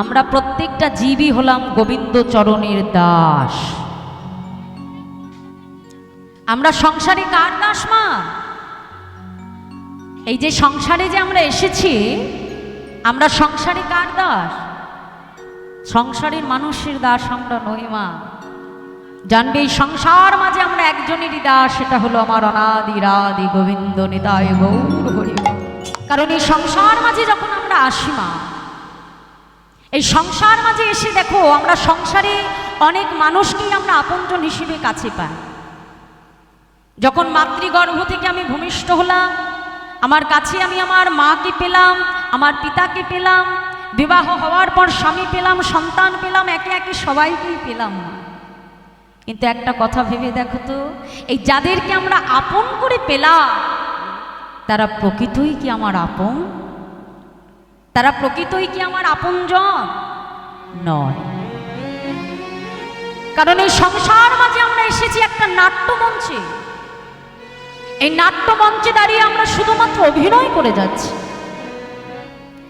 আমরা প্রত্যেকটা জীবই হলাম গোবিন্দ চরণের দাস। আমরা সংসারে কার দাস মা? এই যে সংসারে যে আমরা এসেছি, আমরা সংসারে কার দাস? সংসারের মানুষের দাস আমরা নই মা। জানবে এই সংসার মাঝে আমরা একজনেরই দাস, সেটা হলো আমার অনাদি রাদি গোবিন্দ নিতাই গৌর হরি। কারণ এই সংসার মাঝে যখন আমরা আসি মা, এই সংসার মাঝে এসে দেখো আমরা সংসারে অনেক মানুষকেই আমরা আপনজন হিসেবে কাছে পাই। যখন মাতৃগর্ভ থেকে আমি ভূমিষ্ঠ হলাম, আমার কাছে আমি আমার মাকে পেলাম, আমার পিতাকে পেলাম, বিবাহ হওয়ার পর স্বামী পেলাম, সন্তান পেলাম, একে একে সবাইকেই পেলাম। কিন্তু একটা কথা ভেবে দেখো তো, এই যাদেরকে আমরা আপন করে পেলাম তারা প্রকৃতই কি আমার আপন? তারা প্রকৃতই কি আমার আপনজন? নয়। কারণ এই সংসার মাঝে আমরা এসেছি একটা নাট্যমঞ্চে। এই নাট্যমঞ্চে দাঁড়িয়ে আমরা শুধুমাত্র অভিনয় করে যাচ্ছি।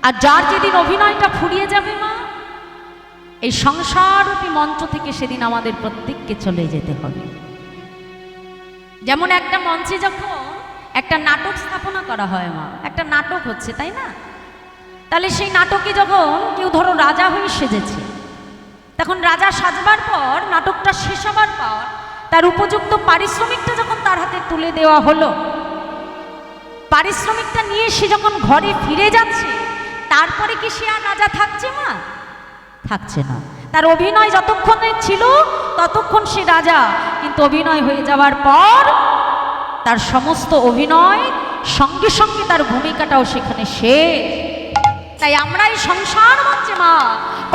আর যার যেদিন অভিনয়টা ফুরিয়ে যাবে মা, এই সংসাররূপী মঞ্চ থেকে সেদিন আমাদের প্রত্যেককে চলে যেতে হবে। যেমন একটা মঞ্চে যখন একটা নাটক স্থাপনা করা হয় মা, একটা নাটক হচ্ছে তাই না, তাহলে সেই নাটকে যখন কেউ ধরো রাজা হয়ে সেজেছে, তখন রাজা সাজবার পর নাটকটা শেষ হবার পর তার উপযুক্ত পারিশ্রমিকটা যখন তার হাতে তুলে দেওয়া হলো, পারিশ্রমিকটা নিয়ে সে যখন ঘরে ফিরে যাচ্ছে, তারপরে কি সে আর রাজা থাকছে মা? থাকছে না। তার অভিনয় যতক্ষণে ছিল ততক্ষণ সে রাজা, কিন্তু অভিনয় হয়ে যাওয়ার পর তার সমস্ত অভিনয় সঙ্গে সঙ্গে তার ভূমিকাটাও সেখানে শেষ। তাই আমরা এই সংসার মঞ্চে মা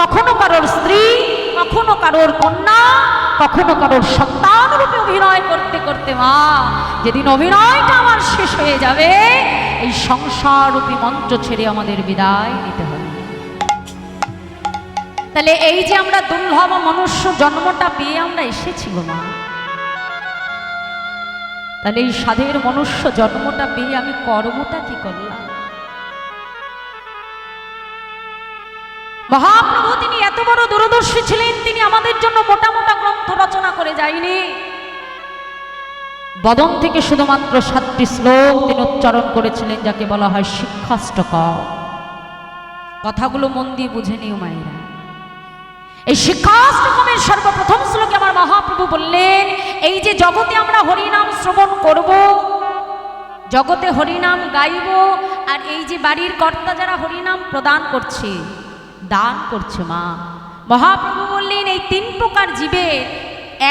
কখনো কারোর স্ত্রী, কখনো কারোর কন্যা, কখনো কারোর সন্তান রূপে অভিনয় করতে করতে মা যেদিন অভিনয়টা আমার শেষ হয়ে যাবে, এই সংসার রূপী মঞ্চ ছেড়ে আমাদের বিদায় নিতে হবে। তাহলে এই যে আমরা দুর্লভ মনুষ্য জন্মটা পেয়ে আমরা এসেছিল মা, তাহলে এই সাধের মনুষ্য জন্মটা পেয়ে আমি কর্মটা কি করলাম? মহাপ্রভু তিনি এত বড় দূরদর্শী ছিলেন, তিনি আমাদের জন্য মোটা মোটা গ্রন্থ রচনা করে যায়নি। বদন থেকে শুধুমাত্র 7টি শ্লোক তিনি উচ্চারণ করেছিলেন, যাকে বলা হয় শিক্ষাষ্টক। কথাগুলো মন দিয়ে বুঝে নিও মায়েরা। এই শিক্ষাষ্টকমের সর্বপ্রথম শ্লোকে আমার মহাপ্রভু বললেন, এই যে জগতে আমরা হরিনাম শ্রবণ করব, জগতে হরিনাম গাইব, আর এই যে বাড়ির কর্তা যারা হরিনাম প্রদান করছে, দান করছে মা, মহাপ্রভু বললেন এই 3 প্রকার জীবের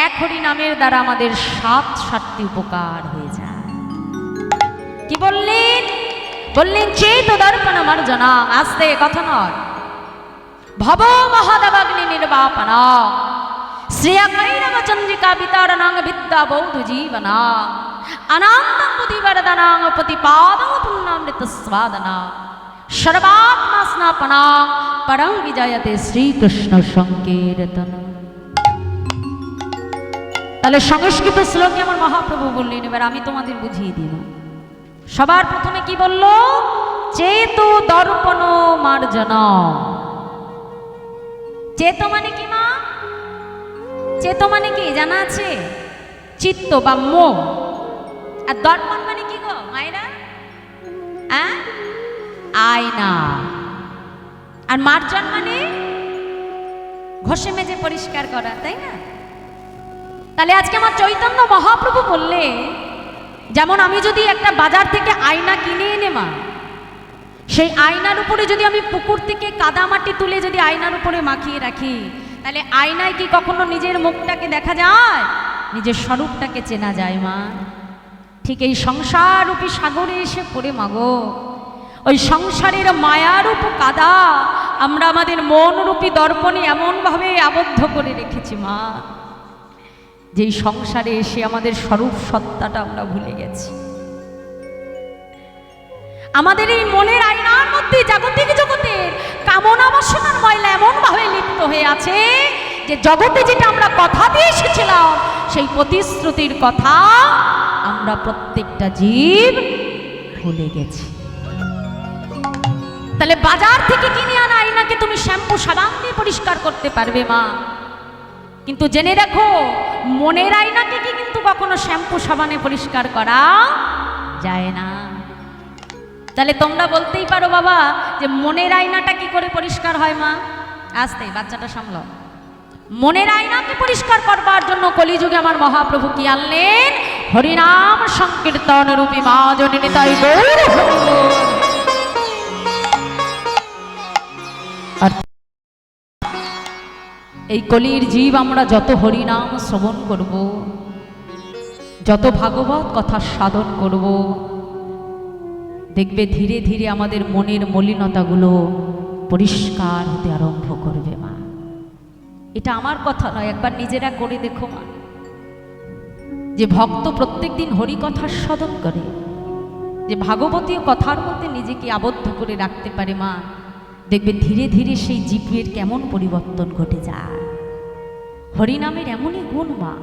এক হরিনামের দ্বারা আমাদের 7টি উপকার হয়ে যায়। কি বললেন? বললেন চেত দর্পণ মার্জনা, আস্তে কথা নয়, ভব মহাদেবাগ্নি নির্বাপনা, শ্রেয়া কৈরব চন্দ্রিকা বিতারণাং বিদ্যা বৌদ্ধ জীবনা, আনন্দং বুদ্ধিবর্ধনাং প্রতিপাদং পুণ্যামৃত স্বাদনা, সর্বাত্মা স্নাপনা পরং বিজয়তে শ্রীকৃষ্ণ সংকীর্তন। তাহলে সংস্কৃত শ্লোকে আমার মহাপ্রভু বললেন, এবার আমি তোমাদের বুঝিয়ে দিব। সবার প্রথমে কি বলল? চেতু দর্পণ মার্জন। চেত মানে কি মা? চেত মানে কি জানা আছে? চিত্ত বা মন। আর দর্পণ মানে কি গো মায়েরা? আয়না। আর মার্জন মানে ঘষে মেজে পরিষ্কার করা, তাই না? তাহলে আজকে আমার চৈতন্য মহাপ্রভু বললে, যেমন আমি যদি একটা বাজার থেকে আয়না কিনে এনে মা, সেই আয়নার উপরে যদি আমি পুকুর থেকে কাদা মাটি তুলে যদি আয়নার উপরে মাখিয়ে রাখি, তাহলে আয়নায় কি কখনো নিজের মুখটাকে দেখা যায়? নিজের স্বরূপটাকে চেনা যায় মা? ঠিক এই সংসার রূপী সাগরে এসে পড়ে মাগো, ওই সংসারের মায়ারূপ কাদা আমরা আমাদের মন রূপী দর্পণে এমনভাবে আবদ্ধ করে রেখেছি মা, যেই সংসারে এসে আমাদের স্বরূপ সত্তাটা আমরা ভুলে গেছি। আমাদের এই মনের আয়নার মধ্যে জাগতিক জগতের কামনা বাসনার ময়লা এমনভাবে লিপ্ত হয়ে আছে যে জগতে যেটা আমরা কথা দিয়ে এসেছিলাম, সেই প্রতিশ্রুতির কথা আমরা প্রত্যেকটা জীব ভুলে গেছি। তাহলে বাজার থেকে কিনে আনা আয়নাকে তুমি শ্যাম্পু সাবান পরিষ্কার করতে পারবে মা। কিন্তু জেনে রাখো, মনের আয়নাকে কি কিন্তু কখনো শ্যাম্পু সাবানে পরিষ্কার করা যায় না। তাহলে তোমরা বলতেই পারো বাবা যে মনের আয়নাটা কি করে পরিষ্কার হয় মা? আসতে বাচ্চাটা সামলাও। মনের আয়নাকে পরিষ্কার করবার জন্য কলিযুগে আমার মহাপ্রভু কি আনলেন? হরিনাম সংকীর্তন রূপী মা জননী তাই গৌর হরিবোল। এই কলির জীব আমরা যত হরিনাম শ্রবণ করব, যত ভাগবত কথা সাধন করব, দেখবে ধীরে ধীরে আমাদের মনের মলিনতাগুলো পরিষ্কার হতে আরম্ভ করবে মা। এটা আমার কথা নয়, একবার নিজেরা করে দেখো মা। যে ভক্ত প্রত্যেক দিন হরি কথার সাধন করে, যে ভাগবতীয় কথার মধ্যে নিজেকে আবদ্ধ করে রাখতে পারে মা, দেখবে ধীরে ধীরে সেই জীবের কেমন পরিবর্তন ঘটে যায়। হরিনামের এমনই গুণ মা।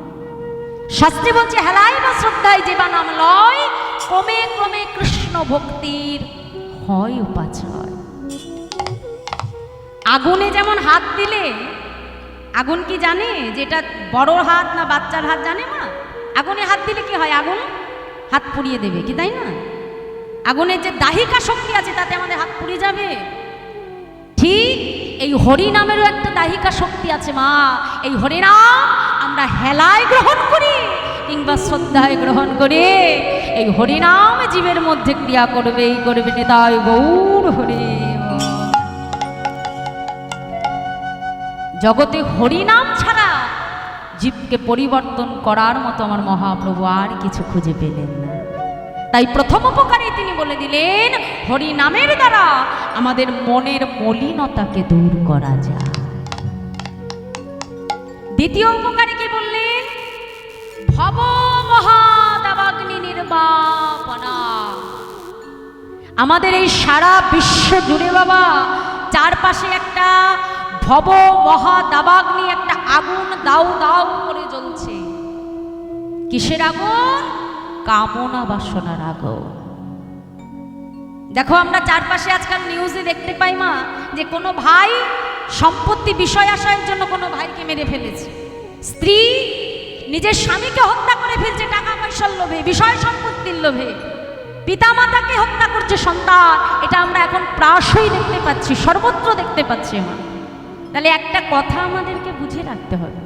শাস্ত্রে বলছে, হেলাই বা শ্রদ্ধায় যে বা নাম লয়, ক্রমে ক্রমে কৃষ্ণ ভক্তির হয় উপাচয়। আগুনে যেমন হাত দিলে, আগুন কি জানে যে এটা বড় হাত না বাচ্চার হাত? জানে মা? আগুনে হাত দিলে কি হয়? আগুন হাত পুড়িয়ে দেবে, কি তাই না? আগুনের যে দাহিকা শক্তি আছে তাতে আমাদের হাত পুড়ে যাবে। ঠিক এই হরিনামেরও একটা দাহিকা শক্তি আছে মা। এই হরিনাম আমরা হেলায় গ্রহণ করি কিংবা শ্রদ্ধায় গ্রহণ করি, এই হরিনাম জীবের মধ্যে ক্রিয়া করবে, এই করবে নিতাই গৌর হরি। জগতে হরিনাম ছাড়া জীবকে পরিবর্তন করার মতো আমার মহাপ্রভু আর কিছু খুঁজে পেলেন না। তাই প্রথম উপকারে তিনি বলে দিলেন, হরিনামের দ্বারা আমাদের মনের মলিনতাকে দূর করা যায়। দ্বিতীয় উপকারে কি বললেন? ভব মহাদাবাগ্নি নির্বাপনা। আমাদের এই সারা বিশ্ব জুড়ে বাবা চারপাশে একটা ভব মহাদাবাগ্নি, একটা আগুন দাউ দাউ করে জ্বলছে। কিসের আগুন? কামনা বাসনার আগুন। দেখো আমরা চারপাশে আজকাল নিউজে দেখতে পাই মা, যে কোনো ভাই সম্পত্তি বিষয় আশার জন্য কোনো ভাইকে মেরে ফেলেছে, স্ত্রী নিজের স্বামীকে হত্যা করে ফেলছে টাকা পয়সার লোভে, বিষয় সম্পত্তির লোভে, পিতামাতাকে হত্যা করছে সন্তান। এটা আমরা এখন প্রায়শই দেখতে পাচ্ছি, সর্বত্র দেখতে পাচ্ছি মা। তাহলে একটা কথা আমাদেরকে বুঝে রাখতে হবে,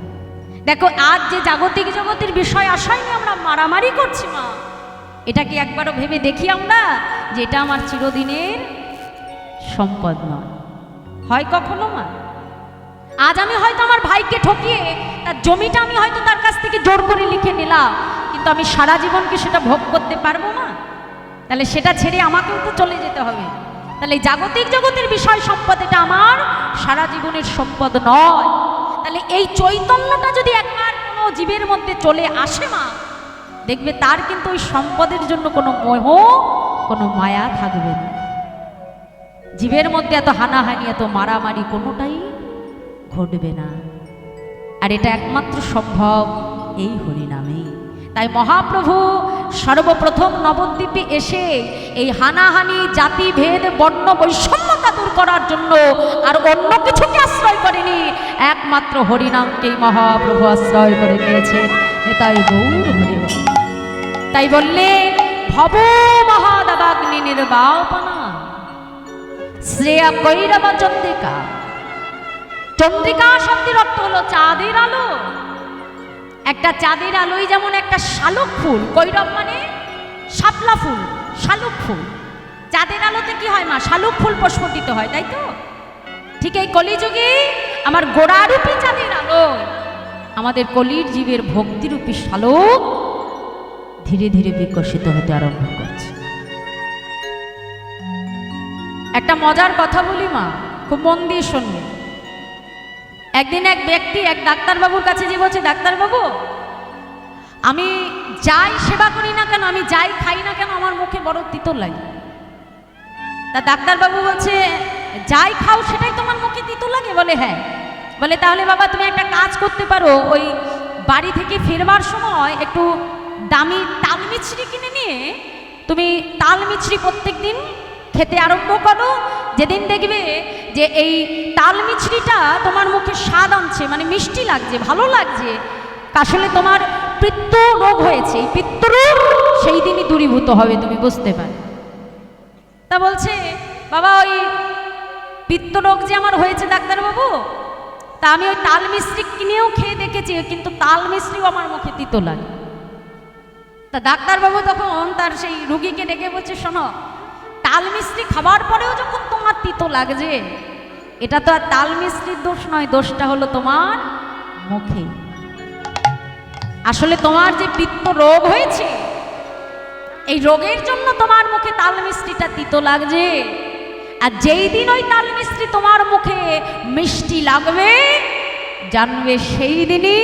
দেখো আজ যে জাগতিক জগতের বিষয় আশায় নিয়ে আমরা মারামারি করছি মা, এটা কি একবারও ভেবে দেখি আমরা যে এটা আমার চিরদিনের সম্পদ নয়? হয় কখনো মা? আজ আমি হয়তো আমার ভাইকে ঠকিয়ে তার জমিটা আমি হয়তো তার কাছ থেকে জোর করে লিখে নিলাম, কিন্তু আমি সারা জীবন কি সেটা ভোগ করতে পারবো না? তাহলে সেটা ছেড়ে আমাকেও তো চলে যেতে হবে। তাহলে জাগতিক জগতের বিষয় সম্পদ এটা আমার সারা জীবনের সম্পদ নয়। তাহলে এই চৈতন্যটা যদি একবার কোনো জীবের মধ্যে চলে আসে মা, দেখবে তার কিন্তু ওই সম্পদের জন্য কোনো মোহ, কোনো মায়া থাকবে না। জীবের মধ্যে এত হানাহানি, এত মারামারি কোনোটাই ঘটবে না। আর এটা একমাত্র সম্ভব এই হরিনামে। তাই মহাপ্রভু সর্বপ্রথম নবদ্বীপে এসে এই হানাহানি, জাতিভেদ, বর্ণ বৈষম্যতা দূর করার জন্য আর অন্য কিছুকে আশ্রয় করেনি, একমাত্র হরিনামকেই মহাপ্রভু আশ্রয় করে নিয়েছেন। তাই গৌর হরিব। তাই বললেন, ভব মহাদাবাগ্নি নির্বাপনা শ্রেয়া কৈরব চন্দ্রিকা। চন্দ্রিকা শব্দের অর্থ হলো চাঁদের আলো। একটা চাঁদের আলোই যেমন একটা শালুক ফুল, কৈরব মানে শাপলা ফুল, শালুক ফুল। চাঁদের আলোতে কি হয় মা? শালুক ফুল প্রস্ফুটিত হয়, তাই তো? ঠিক এই কলিযুগে আমার গোড়ারূপী চাঁদের আলো আমাদের কলির জীবের ভক্তিরূপী শালুক ধীরে ধীরে বিকশিত হতে আরম্ভ করছে। একটা মজার কথা বলি মা, খুব মন দিয়ে শুনবে। একদিন এক ব্যক্তি এক ডাক্তারবাবুর কাছে যে বলছে, ডাক্তারবাবু আমি যাই সেবা করি না কেন, আমি যাই খাই না কেন, আমার মুখে বড় তিতো লাগে। তা ডাক্তারবাবু বলছে, যাই খাও সেটাই তোমার মুখে তিতো লাগে? বলে হ্যাঁ। বলে তাহলে বাবা তুমি একটা কাজ করতে পারো, ওই বাড়ি থেকে ফেরবার সময় একটু দামি তাল মিছরি কিনে নিয়ে তুমি তাল মিছরি প্রত্যেক দিন খেতে আরম্ভ করো, যেদিন দেখবে যে এই তাল মিছরিটা তোমার মুখে স্বাদ আনছে, মানে মিষ্টি লাগছে, ভালো লাগছে, আসলে তোমার পিত্ত রোগ হয়েছে, এই পিত্ত রোগ সেই দিনই দূরীভূত হবে, তুমি বুঝতে পারো। তা বলছে বাবা ওই পিত্ত রোগ যে আমার হয়েছে ডাক্তারবাবু, তা আমি ওই তাল মিছরি কিনেও খেয়ে দেখেছি, কিন্তু তাল মিছরিও আমার মুখে তিতো লাগে। তা ডাক্তারবাবু তখন তার সেই রুগীকে ডেকে বলছে, শোনো, তাল মিছরি খাবার পরেও যখন তোমার তিতো লাগছে, এটা তো আর তাল মিছরির দোষ নয়, দোষটা হলো তোমার মুখে। আসলে তোমার যে পিত্ত রোগ হয়েছে, এই রোগের জন্য তোমার মুখে তাল মিছরিটা তিতো লাগছে। আর যেই দিন ওই তাল মিছরি তোমার মুখে মিষ্টি লাগবে, জানবে সেই দিনই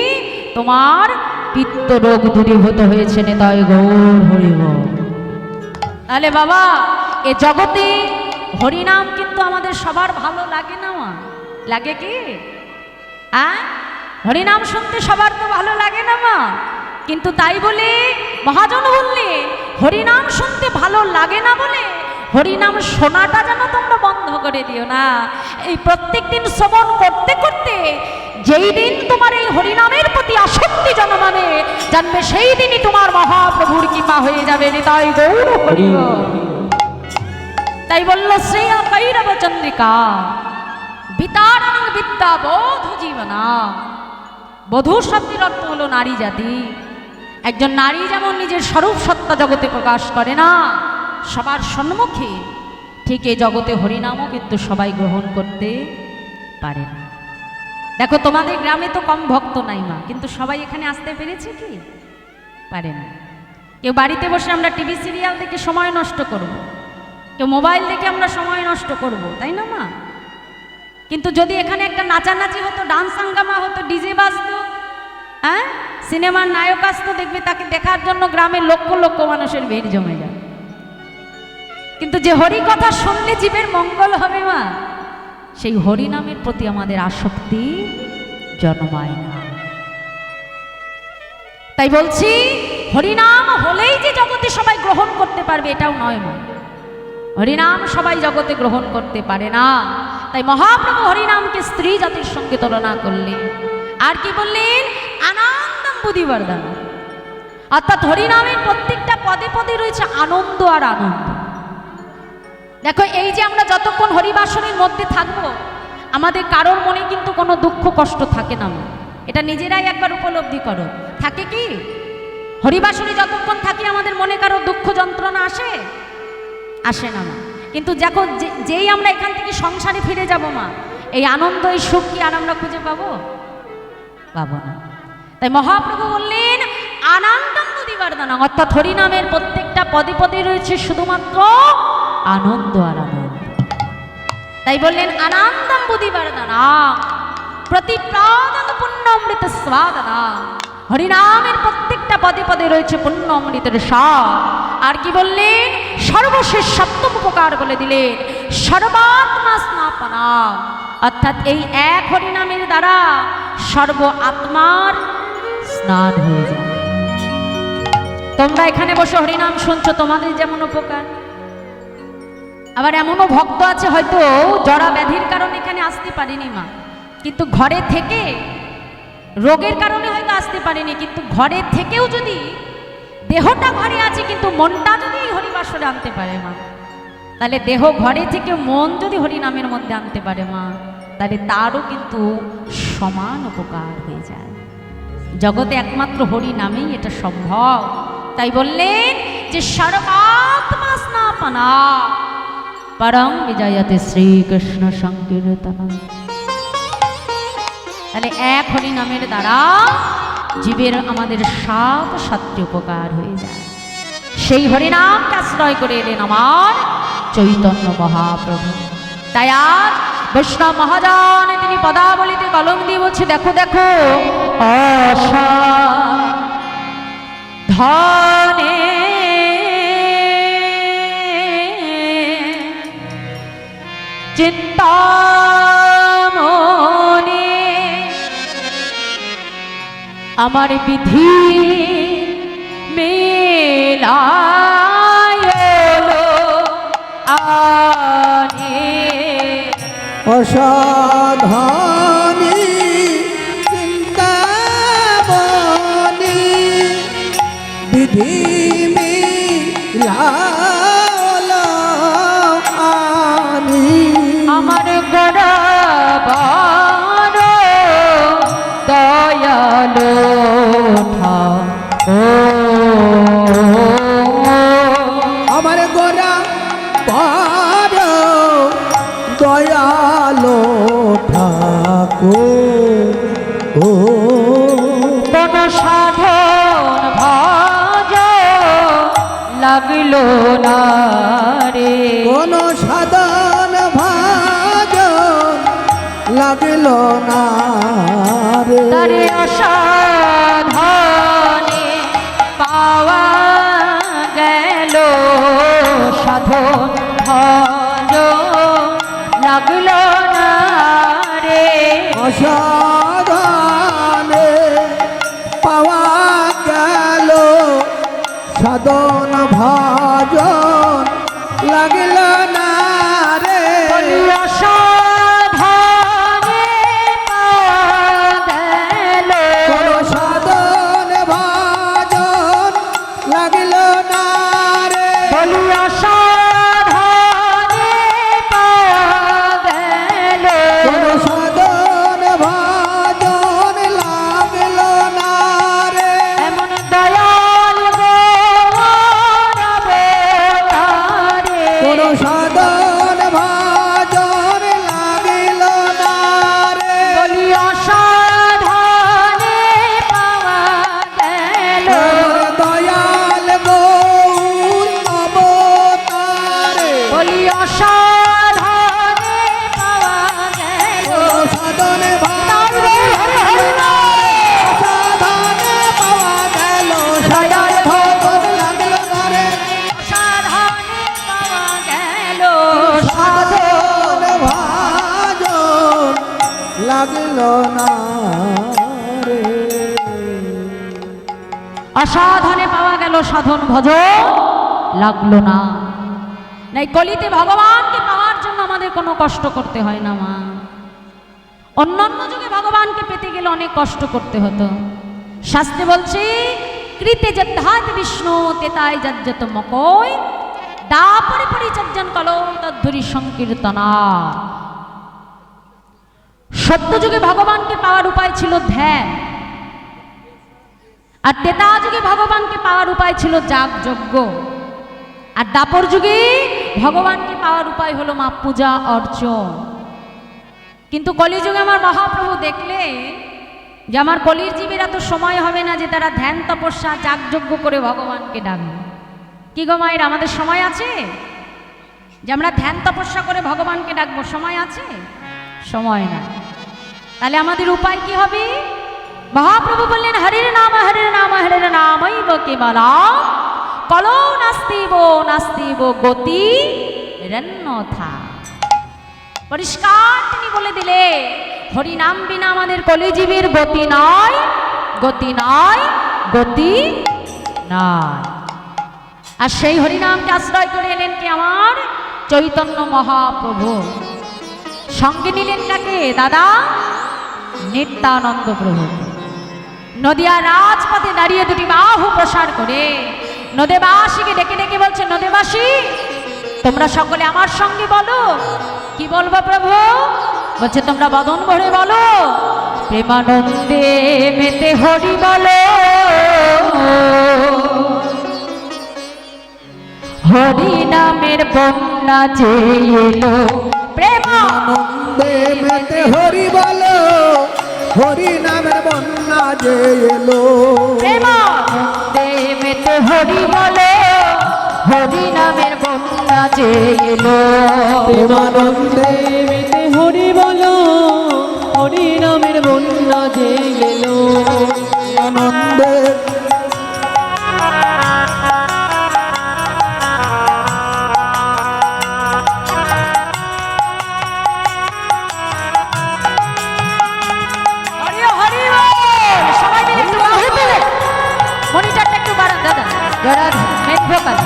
তোমার পিত্ত রোগ দূরীভূত হয়েছে। নিতাই গৌর হরি বল। তাহলে বাবা, এ জগতে হরিনাম কিন্তু আমাদের সবার ভালো লাগে না মা? লাগে কি? হরিনাম শুনতে সবার তো ভালো লাগে না মা? কিন্তু তাই বলে মহাজন বললে হরিনাম শুনতে ভালো লাগে না বলে হরিনাম শোনাটা যেন তোমরা বন্ধ করে দিও না। এই প্রত্যেক দিন শ্রবণ করতে করতে যেই দিন তোমার এই হরিনামের প্রতি আসক্তি জন্মাবে, জানবে সেই দিনই তোমার মহাপ্রভুর কৃপা হয়ে যাবে। নিতাই গৌর হরি বল। তাই বলল শ্রেয়া কৈরব চন্দ্রিকা বিতারণং বিদ্যা বধূ জীবনা। বধূ শব্দের অর্থ হলো নারী জাতি। একজন নারী যেমন নিজের স্বরূপ সত্তা জগতে প্রকাশ করে না সবার সম্মুখে, ঠিক এই জগতে হরিনামও কিন্তু সবাই গ্রহণ করতে পারে না। দেখো তোমাদের গ্রামে তো কম ভক্ত নাই মা, কিন্তু সবাই এখানে আসতে পেরেছে কি? পারে না। কেউ বাড়িতে বসে আমরা টিভি সিরিয়াল দেখে সময় নষ্ট করব, কেউ মোবাইল দেখে আমরা সময় নষ্ট করব, তাই না মা? কিন্তু যদি এখানে একটা নাচানাচি হতো, ডান্স হাঙ্গামা হতো, ডিজে বাজতো, সিনেমার নায়ক আসতো, দেখবে তাকে দেখার জন্য গ্রামের লক্ষ লক্ষ মানুষের ভিড় জমে যায়। কিন্তু যে হরি কথা শুনলে জীবের মঙ্গল হবে মা, সেই হরি নামের প্রতি আমাদের আসক্তি জন্মায় না। তাই বলছি, হরিনাম হলেই যে জগতে সবাই গ্রহণ করতে পারবে এটাও নয় মা। হরিনাম সবাই জগতে গ্রহণ করতে পারে না। তাই মহাপ্রভু হরিনামকে স্ত্রী জাতির সঙ্গে তুলনা করলেন। আর কি বললেন? আনন্দম বুদ্ধিবর্ধন। অর্থাৎ হরিনামের প্রত্যেকটা পদে পদে রয়েছে আনন্দ আর আনন্দ। দেখো, এই যে আমরা যতক্ষণ হরিবাসনের মধ্যে থাকবো, আমাদের কারোর মনে কিন্তু কোনো দুঃখ কষ্ট থাকে না মা। এটা নিজেরাই একবার উপলব্ধি করো। থাকে কি? হরিবাসনে যতক্ষণ থাকি আমাদের মনে কারো দুঃখ যন্ত্রণা আসে? আসে না মা। কিন্তু দেখো, যেই আমরা এখান থেকে সংসারে ফিরে যাব মা, এই আনন্দ এই সুখ কি আর আমরা খুঁজে পাবো? পাবো না। তাই মহাপ্রভু বললেন আনন্দম বুদ্ধিবর্ধন। অর্থাৎ হরিনামের প্রত্যেকটা পদে পদে রয়েছে শুধুমাত্র আনন্দ আর আনন্দ। তাই বললেন আনন্দম বুদ্ধিবর্ধন প্রতিপ্রাদন পুণ্য অমৃত স্বাদনা। হরিনামের প্রত্যেকটা পদে পদে রয়েছে পুণ্য অমৃতের স্বাদ। আর কি বললেন? সর্বশেষ সপ্তম উপকার বলে দিলেন সর্বাত্মা স্নাপনা। অর্থাৎ এই এক হরিনামের দ্বারা সর্ব আত্মার স্নান হয়ে যায়। তোমরা এখানে বসে হরিনাম শুনছো, তোমাদের যেমন উপকার, আবার এমনও ভক্ত আছে হয়তো জরা ব্যাধির কারণে এখানে আসতে পারেনি মা, কিন্তু ঘরে থেকে রোগের কারণে হয়তো আসতে পারেনি, কিন্তু ঘরে থেকেও যদি দেহটা ঘরে আছে কিন্তু মনটা যদি এই হরিবাসরে আনতে পারে মা, তাহলে দেহ ঘরে থেকে মন যদি হরিনামের মধ্যে আনতে পারে মা, তাহলে তারও কিন্তু সমান উপকার হয়ে যায়। জগতে একমাত্র হরি নামেই এটা সম্ভব। তাই বললেন যে সর্বাত্মা স্নাপনা পরম বিজয়তে শ্রীকৃষ্ণ সংকীর্তন। তাহলে এক হরি নামের দ্বারা জীবের আমাদের সাত সাতটি উপকার হয়ে যায়। সেই হরিনামকে আশ্রয় করে এলেন আমার চৈতন্য মহাপ্রভু। তাই আজ বৈষ্ণব মহাজন তিনি পদাবলিতে কলম দিয়ে বলছে, দেখো দেখো ধনে চিন্তামণি আমার বিধি মেলায়লো অসাধানী চিন্তামণি বিধি মিলানি আমার গড়াবার দয়ালো আমার গোরা পার দয়ালো ঠাকুর ও কোন সাধন ভাজ লাগলো না রে কোন সাধন ভাজ লাগল না রে তারে অসাধনে পাওয়া গেল সাধন ভজ লাগলো না রে অসাধনে পাওয়া গেল সাধন ভাজন লাগল না রে অসাধনে পাওয়া গেল কোন সাধন ভাজন লাগল না রে বলি অসাধনে পাওয়া গেল কোন সাধন ভাজন লাগল না রে এমন দয়াল গোরাবতারে কোন সাধন ভাজন লাগিল না রে বলি অসাধনে পাওয়া গেল আমার দয়াল গৌর অবতারে বলি অসাধনে পাওয়া গেল কোন সাধন ভাজন সাধনে পাওয়া গেল সাধন ভাজন লাগল না রে অসাধনে পাওয়া গেল সাধন ভাজন লাগল না রে অসাধনে পাওয়া গেল সাধন ভজ লাগলো না নাই কলিতে ভগবানকে পাওয়ার জন্য আমাদের কোনো কষ্ট করতে হয় না মা অন্যান্য যুগে ভগবানকে পেতে গেলে অনেক কষ্ট করতে হতো শাস্ত্রে বলছে কৃতে যদ্ধাত বিষ্ণু তেতায় যজ্জত মকয় দাপরে পরিচর্যন কলো তদ্ধুরি সংকীর্তনা সত্য যুগে ভগবানকে পাওয়ার উপায় ছিল ধ্যান আর তেতা যুগে ভগবানকে পাওয়ার উপায় ছিল যাগযজ্ঞ আর দাপর যুগে ভগবানকে পাওয়ার উপায় হলো মা পূজা অর্চন কিন্তু কলিযুগে আমার মহাপ্রভু দেখলে যে আমার কলির জীবের এত সময় হবে না যে তারা ধ্যান তপস্যা যাগযজ্ঞ করে ভগবানকে ডাকবে কি গো মায়ের আমাদের সময় আছে যে আমরা ধ্যান তপস্যা করে ভগবানকে ডাকবো সময় আছে সময় না তাহলে আমাদের উপায় কি হবে মহাপ্রভু বললেন হরির নাম হরির নাম হরির নামৈব কেবলম কলো নাস্তিব গতি রন্যথা পরিষ্কার তিনি বলে দিলে হরি নাম বিনা আমাদের কলিজীবের গতি নয় গতি নয় গতি নয় আর সেই হরিনামকে আশ্রয় করে এলেন কি আমার চৈতন্য মহাপ্রভু সঙ্গে নিলেন কাকে দাদা নিত্যানন্দ প্রভু নদিয়া রাজপথে দাঁড়িয়ে দুটি বাহু প্রসার করে নদেবাসীকে ডেকে ডেকে বলছে নদেবাসী তোমরা সকলে আমার সঙ্গে বলো কি বলবো প্রভু বলছে তোমরা বদন ভরে বলো প্রেমানন্দে মেতে হরি বলো হরি নামের বন্যা যে এলো প্রেমানন্দে মেতে হরি বলো হরি নামের বন্যা যে এলো প্রেমানন্দে মেতে হরি বলো হরি নামের বন্যা যে এলো প্রেমানন্দে মেতে হরি বলো হরি নামের বন্যা যে এলো আনন্দে মনিটরটা একটু বাড়ান দাদা যারা মেন ভোকাল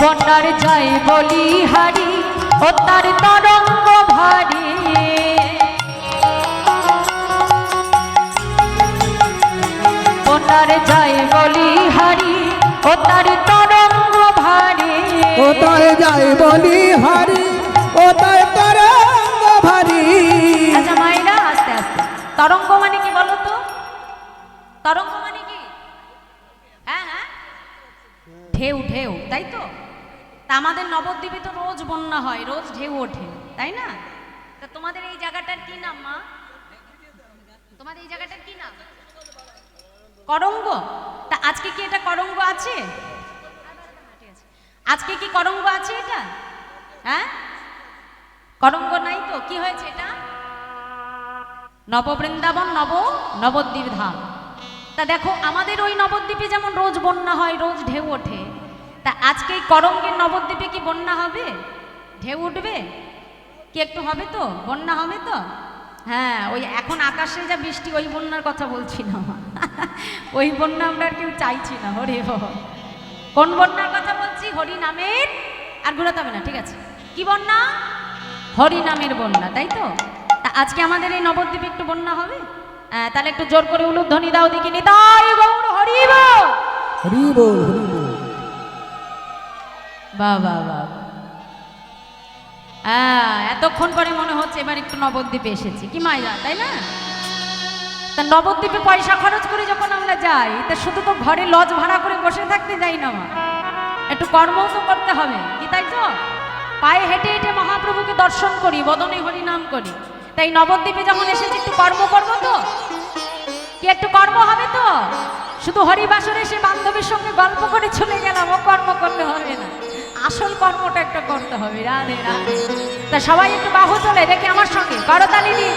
বন্যার যায় বলি হারি ও তার তরঙ্গ ভারী বন্যার যায় বলি হারি ও তার তরঙ্গ ভারী ও তার যায় বলি হারি ও তার তরঙ্গ ভারী। আচ্ছা মায়েরা আস্তে আস্তে, তরঙ্গ মানে কি বলো তো? তরঙ্গ মানে কি? হ্যাঁ হ্যাঁ, ঢেউ ঢেউ, তাই তো? তা আমাদের নবদ্বীপে তো রোজ বন্যা হয়, রোজ ঢেউ ওঠে, তাই না? তা তোমাদের এই জায়গাটার কি নাম মা? তোমাদের এই জায়গাটার কি নাম? করঙ্গ। তা আজকে কি এটা করঙ্গ আছে? আজকে কি করঙ্গ আছে এটা? হ্যাঁ, করঙ্গ নাই তো। কি হয়েছে এটা? নববৃন্দাবন নবদ্বীপ ধাম। তা দেখো আমাদের ওই নবদ্বীপে যেমন রোজ বন্যা হয়, রোজ ঢেউ ওঠে, তা আজকে এই করঙ্গের নবদ্বীপে কি বন্যা হবে? ঢেউ উঠবে কি? একটু হবে তো, বন্যা হবে তো? হ্যাঁ, ওই এখন আকাশে যা বৃষ্টি, ওই বন্যার কথা বলছি না ওই বন্যা আমরা আর কেউ চাইছি না। হরি বল। কোন বন্যার কথা বলছি? হরি নামের। আর ঘুরাতে হবে না, ঠিক আছে? কি বন্যা? হরি নামের বন্যা, তাই তো? তা আজকে আমাদের এই নবদ্বীপে একটু বন্যা হবে? তাহলে একটু জোর করে উলুধ্বনি দাও দেখি, নিতাই গৌর হরি বল। হরি বল হরি বল। বাহ বাহ বাহ। এতক্ষণ পরে মনে হচ্ছে এবার একটু নবদ্বীপে এসেছি, কি মাইরা, তাই না? তা নবদ্বীপে পয়সা খরচ করে যখন আমরা যাই, তা শুধু তো ঘরে লজ ভাড়া করে বসে থাকতে যাই না মা, একটু কর্মও তো করতে হবে, কি তাই তো? পায়ে হেঁটে হেঁটে মহাপ্রভুকে দর্শন করি, বদনে হরি নাম করি। তাই নবদ্বীপে যখন এসেছি একটু কর্ম করবো তো, কি একটু কর্ম হবে তো? শুধু হরিবাসরে এসে বান্ধবীর সঙ্গে গল্প করে চলে গেলাম, ও কর্ম করলে হবে না, আসল কর্মটা একটা করতে হবে। রাধে রাধে। তা সবাই একটু বাহু তোলে দেখি আমার সঙ্গে, করতালি দিয়ে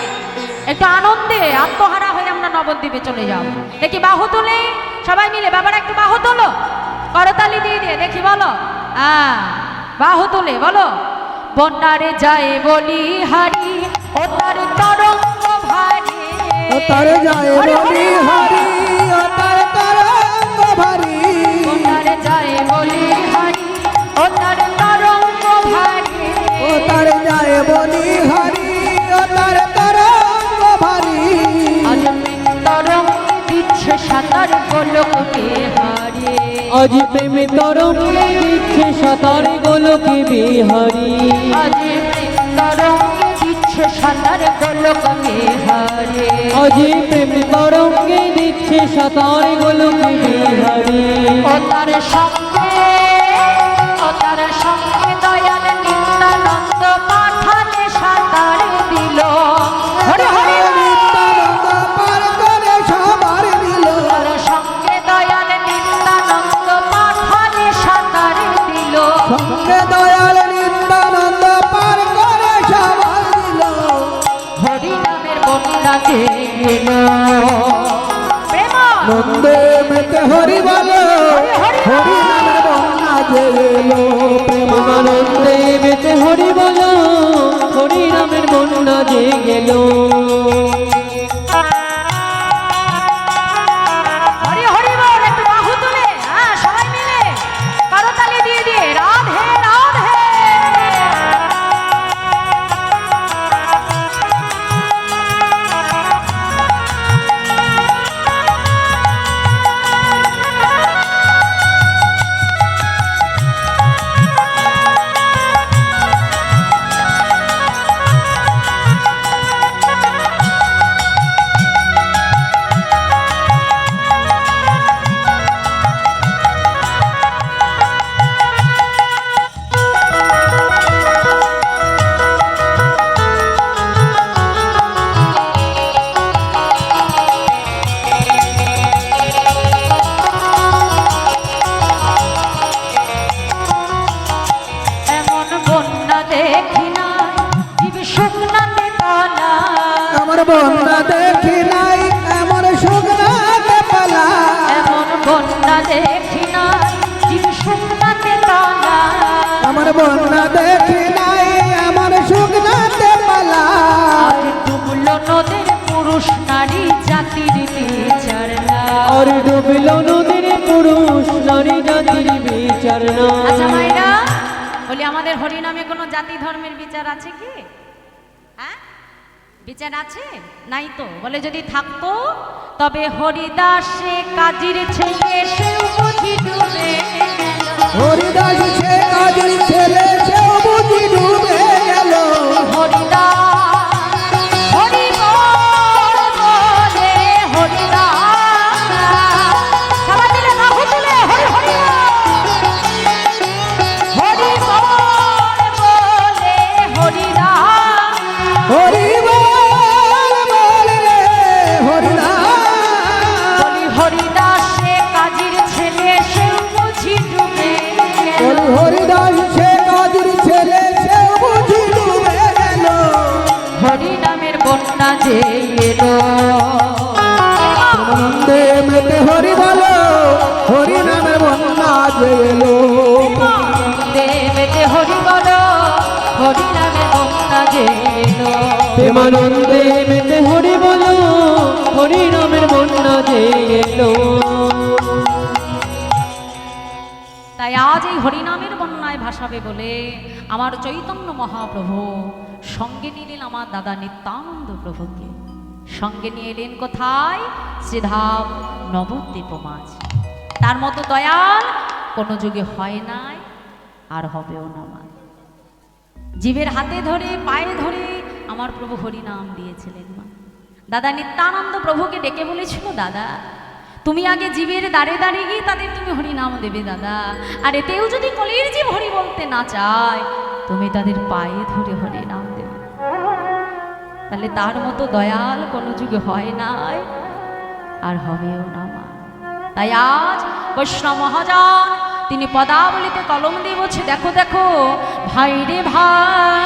একটু আনন্দে আত্মহারা হয়ে আমরা নবদ্বীপে চলে যাব। দেখি বাহু তুলে সবাই মিলে, বাবারা একটু বাহু তোলো, করতালি দিয়ে দিয়ে দেখি, বলো বাহু তুলে বলো। বন্যারে যায় বলি হারি ও তার তরঙ্গ ভারী ও তার যায় বলি হারি ও তার তরঙ্গ ভারী। বন্যারে যায় বলি হারি ও তার তরঙ্গ ভারী ও তার যায় বলি হারি ও তার তরঙ্গ ভারী। আজ তরঙ্গ দিচ্ছে সাঁতার গোলকে হারি আজ প্রেমে তরঙ্গে দিচ্ছে সাঁতার গোলকে বিহারি। আজ তরঙ্গ দিচ্ছে সাঁতার গোলকে হারি আজ প্রেমে তরঙ্গে দিচ্ছে সাঁতার গোলকে বিহারি। ও তার সঙ্গে দয়াল নিত্যানন্দ পাঠানে সাঁতার দিল। হরি হরি নিত্যানন্দ পার করে সবার দিল। তার সঙ্গে দয়াল নিত্যানন্দ পাঠানে সাঁতার দিল। সঙ্গে দয়াল নিত্যানন্দ পার করে সবার দিল। হরি নামের বন্যা গেল। প্রেম নন্দে মেতে হরি বলো, হরি নামের বন্যা যে এলো। প্রেমানন্দে বেতে হরি বলো, হরি নামের বন্যা যে গেল। হরি হরি বল, একটু বাহু তুলে সবাই মিলে করতালি দিয়ে দিয়ে রাধে রাধে। আমার বন্যা দেখি নাই এমন শুকনাতে পালা। এমন বন্যা দেখি না জীব শুকনাতে তলা। আমার বন্যা দেখি নাই এমন শুকনাতে পালা। আর ডুবল নদের পুরুষ নারী জাতির বিচার না। আর ডুবল নদীর পুরুষ নারী জাতির বিচার না। আচ্ছা মায়েরা বলি আমাদের হরিনামে কোনো জাতি ধর্মের বিচার আছে কি? হ্যাঁ, বিচার আছে? নাই তো। বলে যদি থাকতো তবে হরিদাসে কাজীর ছেলে সেও বুঝি ডুবে গেল। হরিদাস সে কাজের ছেলে সেও বুঝি ডুবে গেল। হরিদাস হরি বল বলে হরিদাস, সবাই মিলে বাহু তুলে হরি হরি হরি বল বলে হরিদাস। হরি বল বল রে হরিদাস। বলি হরিদাসে কাজীর ছেলে সেও বুঝি ডুবে গেল। হরিদাস সে কাজের ছেলে সেও বুঝি ডুবে গেল। হরি নামের বন্যা যে এলো, আনন্দে মেতে হরি বলো, হরি নামের বন্যা যে এলো। দেবেতে হরি বলো, হরি নামের বন্যা যে এলো। প্রেমানন্দে মেতে হরি বলো, হরি নামের বন্যা যে এলো। তাই আজ এই হরিনামের বন্যায় ভাসাবে বলে আমার চৈতন্য মহাপ্রভু সঙ্গে নিলেন আমার দাদা নিত্যানন্দ প্রভুকে। সঙ্গে নিয়ে এলেন কোথায়? শ্রীধাম নবদ্বীপ মাঝ। তার মতো দয়াল কোনো যুগে হয় নাই, আর হবেও না। মা জীবের হাতে ধরে পায়ে ধরে আমার প্রভু হরিনাম দিয়েছিলেন। মা দাদা নিত্যানন্দ প্রভুকে ডেকে বলেছিল, দাদা তুমি আগে জীবের দাঁড়ে দাঁড়িয়ে গিয়ে তাদের তুমি হরিনাম দেবে দাদা, আর এতেও যদি কলির জীব হরি বলতে না চায় তুমি তাদের পায়ে ধরে হরিনাম দেবে। তাহলে তার মতো দয়াল কোনো যুগে হয় নাই, আর হবেও না। মা তাই আজ বৈষ্ণব মহাজন তিনি পদাবলিতে কলম দিয়ে বলছে, দেখো দেখো ভাই রে ভাই,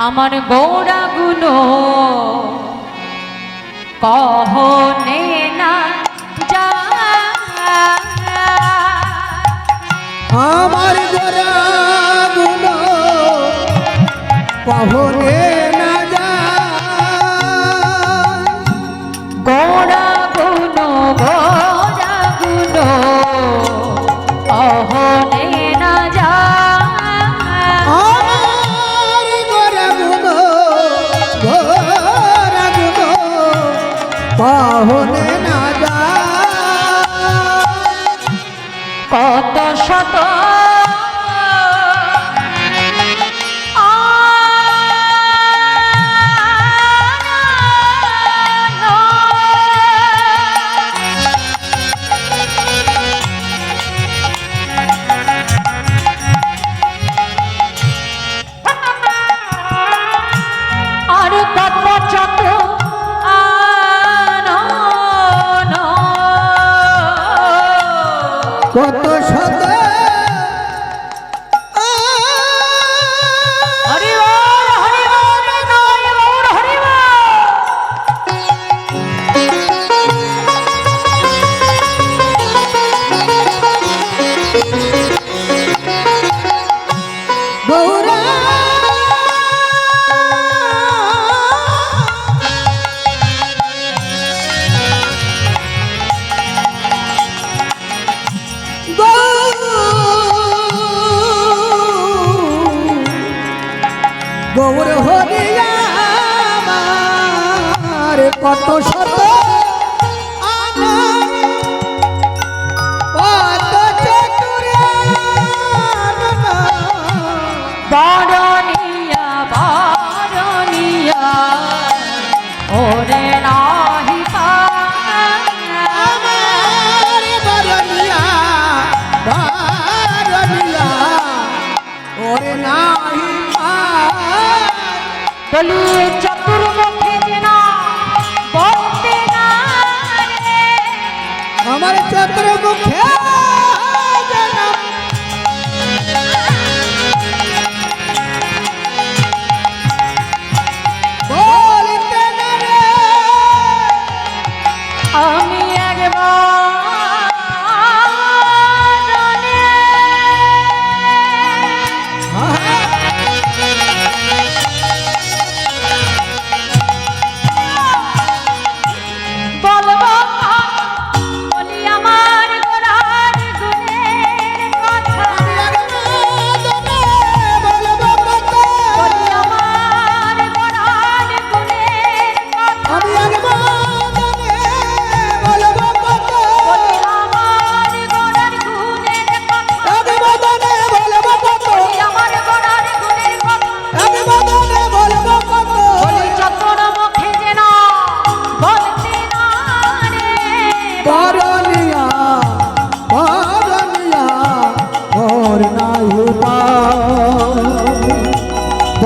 আমার গোড়া গুলো কহনে না যা, আমার গোরা গুলো কহনে না যায়। গোড়া গুলো কহনে না যা, আমার গোরা গুলো কহনে না যায়। কত শত আর কত শত কত শত হরি বল হরি বল নয় বল হরি বল। গৌরা গৌর হরিয়া আমার কত শত আনন্দ, কত চতুরে আনন্দ। বারণিয়া বারণিয়া ওরে নাহি আমার বরনিয়া বরনিয়া ওরে নাহি পায়। বলি চতুর্মুখে যেনা বলতে না রে, আমার চতুর্মুখে যেন বলতে না রে। আমি বলবো বলিয়া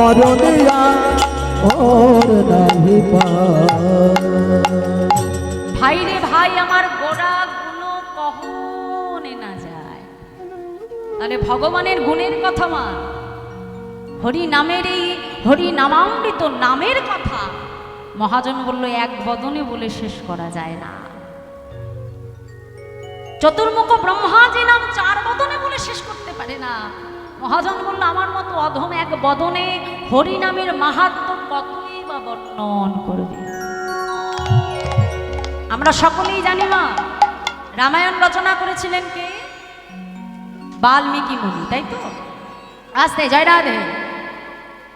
মরণিয়া ওর নাহি ভাই রে ভাই আমার গোড়া গুণ কখনে না যায়। তাহলে ভগবানের গুণের কথা মা, হরি নামের এই হরি নামামৃত নামের কথা মহাজন বলল এক বদনে বলে শেষ করা যায় না। চতুর্মুখ ব্রহ্মা যে নাম চার বদনে বলে শেষ করতে পারে না। মহাজন বলল আমার মতো অধম এক বদনে হরি নামের মাহাত্ম্য কতই বা বর্ণন করবে। আমরা সকলেই জানি মা, রামায়ণ রচনা করেছিলেন কে? বাল্মীকি মুনি, তাই তো? আসতে জয় রাধে।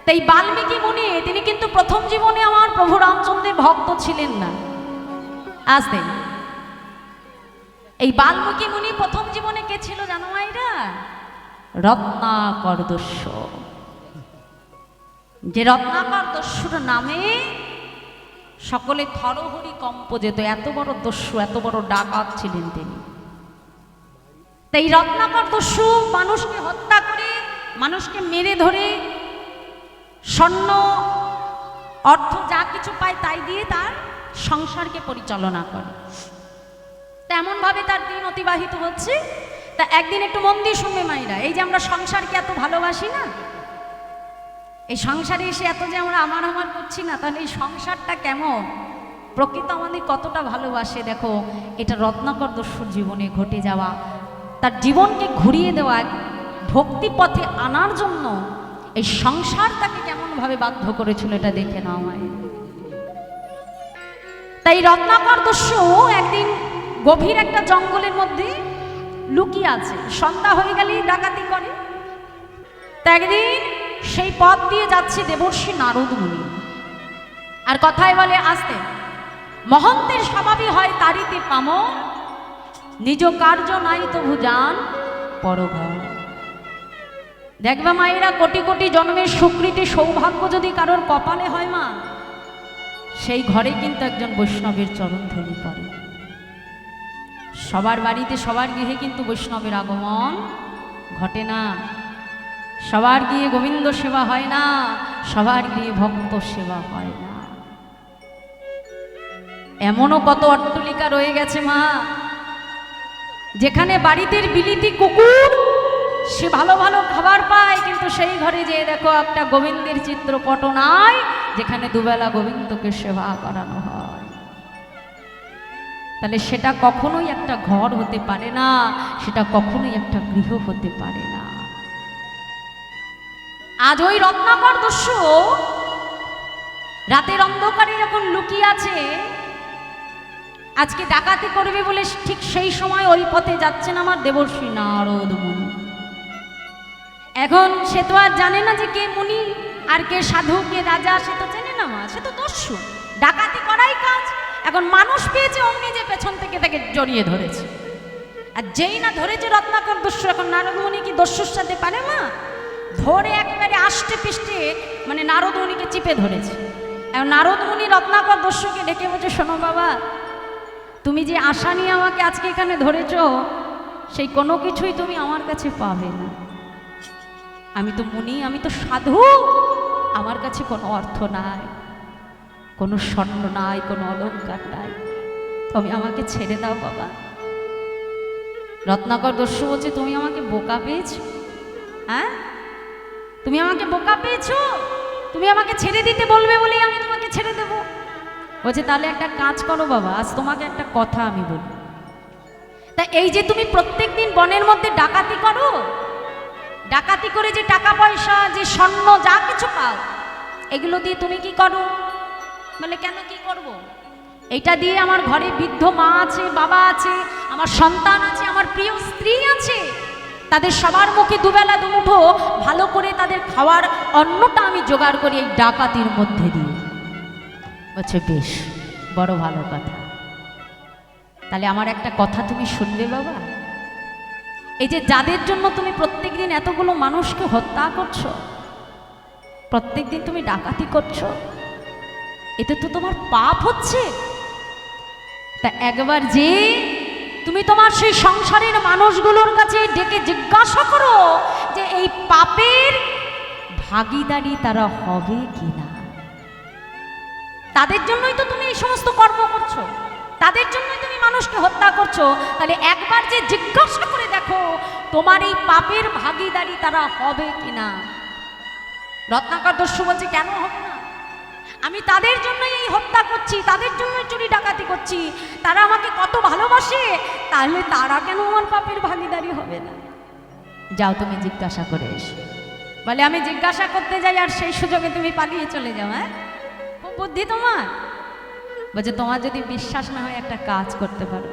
তাই বাল্মীকি মুনি তিনি কিন্তু প্রথম জীবনে আমার প্রভু রামচন্দ্রের ভক্ত ছিলেন না। আসতে এই বাল্মীকি মুনি প্রথম জীবনে কে ছিল জানো মাইরা? রত্নাকর দস্যু। যে রত্নাকর দস্যুর নামে সকলে থরহরি কম্প যেত, এত বড় দস্যু, এত বড় ডাকাত ছিলেন তিনি। তাই রত্নাকর দস্যু মানুষকে হত্যা করে, মানুষকে মেরে ধরে স্বর্ণ অর্থ যা কিছু পায় তাই দিয়ে তার সংসারকে পরিচালনা করে। তেমন ভাবে তার দিন অতিবাহিত হচ্ছে। তা একদিন একটু মন দিয়ে শুনবে মাইরা, এই যে আমরা সংসারকে এত ভালোবাসি না, এই সংসারে এসে এত যে আমরা আমার আমার করছি না, তাহলে এই সংসারটা কেমন, প্রকৃত আমাদের কতটা ভালোবাসে। দেখো, এটা রত্নাকর দস্যুর জীবনে ঘটে যাওয়া, তার জীবনকে ঘুরিয়ে দেওয়া, ভক্তি পথে আনার জন্য এই সংসার তাকে কেমনভাবে বাধ্য করেছিল, এটা দেখে নাও মায়ের। তাই রত্নাকর দস্যু একদিন গভীর একটা জঙ্গলের মধ্যে লুকিয়ে আছে। সন্ধ্যা হয়ে গেলেই ডাকাতি করে। তা একদিন সেই পথ দিয়ে যাচ্ছে দেবর্ষি নারদ মুনি। আর কথায় বলে আসতে, মহন্তের স্বভাবই হয় তারিতে পামর, নিজ কার্য নাই তো ভুজান পরঘর। দেখবে মায়েরা, কোটি কোটি জন্মের সুকৃতি সৌভাগ্য যদি কারোর কপালে হয় মা, সেই ঘরে কিন্তু একজন বৈষ্ণবের চরণ ধরি পড়ে। সবার বাড়িতে সবার গৃহে কিন্তু বৈষ্ণবের আগমন ঘটে না। সবার গৃহে গোবিন্দ সেবা হয় না, সবার গৃহে ভক্ত সেবা হয় না। এমনও কত অট্টলিকা রয়ে গেছে মা, যেখানে বাড়িতে বিলিতি কুকুর সে ভালো ভালো খাবার পায়, কিন্তু সেই ঘরে যে দেখো একটা গোবিন্দের চিত্রপট নাই, যেখানে দুবেলা গোবিন্দকে সেবা করানো হয়। তাহলে সেটা কখনোই একটা ঘর হতে পারে না, সেটা কখনোই একটা গৃহ হতে পারে না। আজ ওই রত্নাকর দস্যু রাতের অন্ধকারে যখন লুকিয়ে আছে, আজকে ডাকাতি করবে বলে ঠিক সেই সময় ওই পথে যাচ্ছেন আমার দেবর্ষি নারদ মুনি। এখন সে তো আর জানে না যে কে মুনি আর কে সাধু, কে রাজা, সে তো চেনে না মা, সে তো দস্যু, ডাকাতি করাই কাজ। এখন মানুষ পেয়েছে, অমনি যে পেছন থেকে তাকে জড়িয়ে ধরেছে। আর যেই না ধরেছে রত্নাকর দস্যু, এখন নারদ মুনি কি দস্যুর সাথে পারে মা? ধরে একেবারে আষ্টে পিষ্টে মানে নারদ মুনিকে চিপে ধরেছে। এখন নারদ মুনি রত্নাকর দস্যুকে ডেকে বলছে, শোনো বাবা, তুমি যে আশা নিয়ে আমাকে আজকে এখানে ধরেছ, সেই কোনো কিছুই তুমি আমার কাছে পাবে না। আমি তো মুনি, আমি তো সাধু, আমার কাছে কোনো অর্থ নাই, কোনো স্বর্ণ নাই, কোনো অলংকার নাই, তুমি আমাকে ছেড়ে দাও বাবা। রত্নাকর দস্যু বলছে, তুমি আমাকে বোকা পেয়েছো? হ্যাঁ, তুমি আমাকে বোকা পেয়েছো? তুমি আমাকে ছেড়ে দিতে বলবে বলেই আমি তোমাকে ছেড়ে দেব? বলছে, তাহলে একটা কাজ করো বাবা, আজ তোমাকে একটা কথা আমি বলি। তা এই যে তুমি প্রত্যেক দিন বনের মধ্যে ডাকাতি করো, ডাকাতি করে যে টাকা পয়সা, যে স্বর্ণ যা কিছু পাও, এগুলো দিয়ে তুমি কি করো? বলে, কেন কি করব? এটা দিয়ে আমার ঘরে বৃদ্ধ মা আছে, বাবা আছে, আমার সন্তান আছে, আমার প্রিয় স্ত্রী আছে, তাদের সবার মুখে দুবেলা দুমুঠো ভালো করে তাদের খাওয়ার অন্নটা আমি জোগাড় করি এই ডাকাতির মধ্যে দিয়ে। বলছে, বেশ, বড় ভালো কথা। তাহলে আমার একটা কথা তুমি শুনবে বাবা? এই যে যাদের জন্য তুমি প্রত্যেক দিন এতগুলো মানুষকে হত্যা করছো, প্রত্যেক দিন তুমি ডাকাতি করছো, এতে তো তোমার পাপ হচ্ছে। তা একবার যে তুমি তোমার সেই সংসারের মানুষগুলোর কাছে ডেকে জিজ্ঞাসা করো যে এই পাপের ভাগীদারি তারা হবে কিনা। তাদের জন্যই তো তুমি এই সমস্ত কর্ম করছো, তাদের জন্যই তুমি মানুষকে হত্যা করছো। তাহলে একবার যে জিজ্ঞাসা করে দেখো তোমার এই পাপের ভাগীদারি তারা হবে কিনা। রত্নাকর দস্যু বলছে কেন হবে না, আমি তাদের জন্যই এই হত্যা করছি, তাদের জন্যই চুরি ডাকাতি করছি, তারা আমাকে কত ভালোবাসে, তাহলে তারা কেন আমার পাপের ভাগীদারি হবে না। যাও তুমি জিজ্ঞাসা করে এসো। বলে আমি জিজ্ঞাসা করতে যাই আর সেই সুযোগে তুমি পালিয়ে চলে যাও। হ্যাঁ, খুব বুদ্ধি তোমার। বলছে তোমার যদি বিশ্বাস না হয় একটা কাজ করতে পারো,